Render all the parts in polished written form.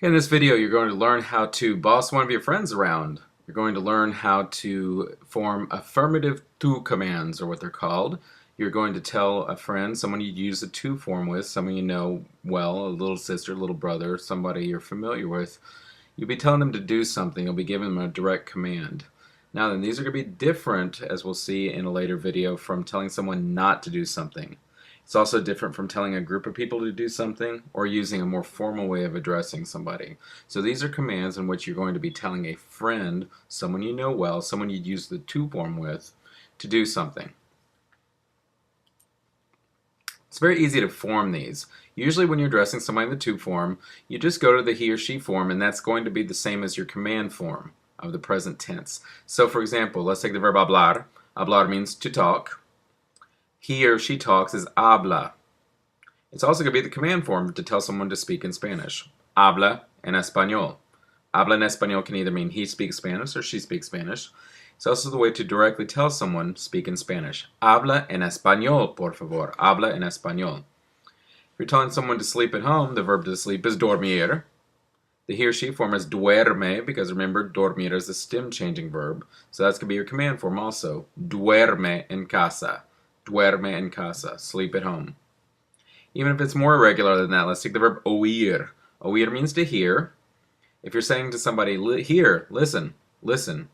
In this video, you're going to learn how to boss one of your friends around. You're going to learn how to form affirmative to commands, or what they're called. You're going to tell a friend, someone you use a to form with, someone you know well, a little sister, little brother, somebody you're familiar with. You'll be telling them to do something. You'll be giving them a direct command. Now then, these are going to be different, as we'll see in a later video, from telling someone not to do something. It's also different from telling a group of people to do something or using a more formal way of addressing somebody. So these are commands in which you're going to be telling a friend, someone you know well, someone you'd use the to form with, to do something. It's very easy to form these. Usually when you're addressing somebody in the to form, you just go to the he or she form, and that's going to be the same as your command form of the present tense. So for example, let's take the verb hablar. Hablar means to talk. He or she talks is habla. It's also going to be the command form to tell someone to speak in Spanish. Habla en español. Habla en español can either mean he speaks Spanish or she speaks Spanish. It's also the way to directly tell someone speak in Spanish. Habla en español, por favor. Habla en español. If you're telling someone to sleep at home, the verb to sleep is dormir. The he or she form is duerme, because remember, dormir is a stem changing verb. So that's going to be your command form also. Duerme en casa. Duerme en casa. Sleep at home. Even if it's more irregular than that, let's take the verb oír. Oír means to hear. If you're saying to somebody, hear, listen, listen,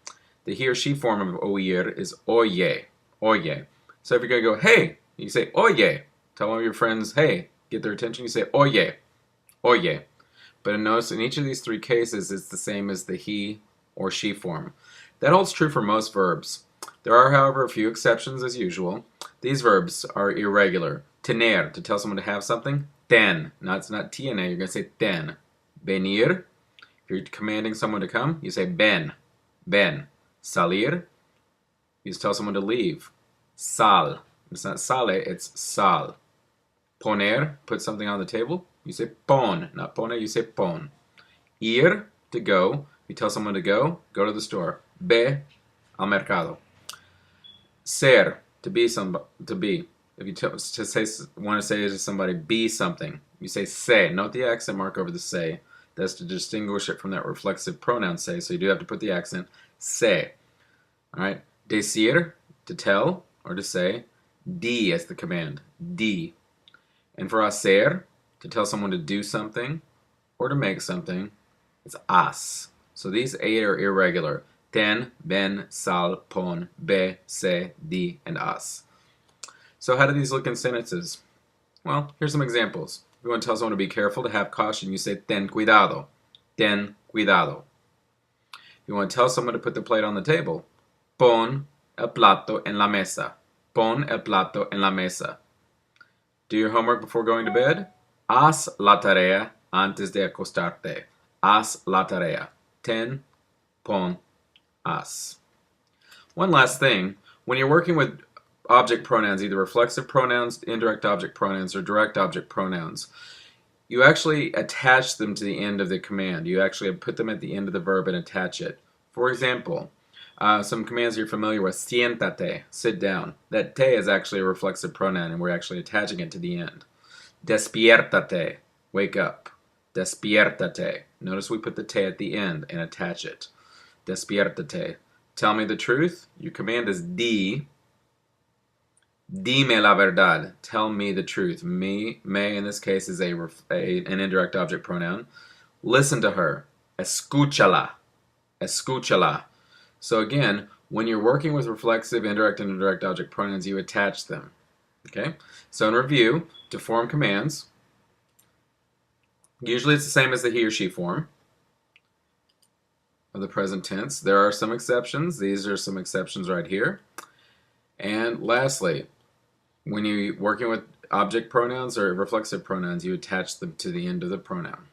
the he or she form of oír is oye. Oye. So if you're going to go, hey, you say oye. Tell one of your friends, hey, get their attention, you say oye. Oye. But notice in each of these three cases, it's the same as the he or she form. That holds true for most verbs. There are, however, a few exceptions as usual. These verbs are irregular. Tener, to tell someone to have something. Ten. No, it's not tiene, you're going to say ten. Venir. If you're commanding someone to come, you say ven. Ven. Salir. You just tell someone to leave. Sal. It's not sale, it's sal. Poner, put something on the table. You say pon. Not pone, you say pon. Ir, to go. You tell someone to go to the store. Ve al mercado. Ser, to be to be. If you want to say to somebody, be something, you say se. Note the accent mark over the se. That's to distinguish it from that reflexive pronoun se, so you do have to put the accent. Se. Alright? Decir, to tell or to say. Di as the command. Di. And for hacer, to tell someone to do something or to make something, it's as. So these eight are irregular. Ten, ven, sal, pon, be, se, di, and as. So how do these look in sentences? Well, here's some examples. If you want to tell someone to be careful, to have caution, you say ten cuidado. Ten cuidado. If you want to tell someone to put the plate on the table, pon el plato en la mesa. Pon el plato en la mesa. Do your homework before going to bed. Haz la tarea antes de acostarte. Haz la tarea. Ten, pon, haz. One last thing. When you're working with object pronouns, either reflexive pronouns, indirect object pronouns, or direct object pronouns, you actually attach them to the end of the command. You actually put them at the end of the verb and attach it. For example, some commands you're familiar with. Siéntate, sit down. That te is actually a reflexive pronoun, and we're actually attaching it to the end. Despiértate, wake up. Despiértate. Notice we put the te at the end and attach it. Despiértate. Tell me the truth. Your command is di. Dime la verdad. Tell me the truth. Me in this case is an indirect object pronoun. Listen to her. Escúchala. Escúchala. So again, when you're working with reflexive, indirect, and indirect object pronouns, you attach them. Okay? So in review, to form commands, usually it's the same as the he or she form of the present tense. There are some exceptions. These are some exceptions right here. And lastly, when you're working with object pronouns or reflexive pronouns, you attach them to the end of the pronoun.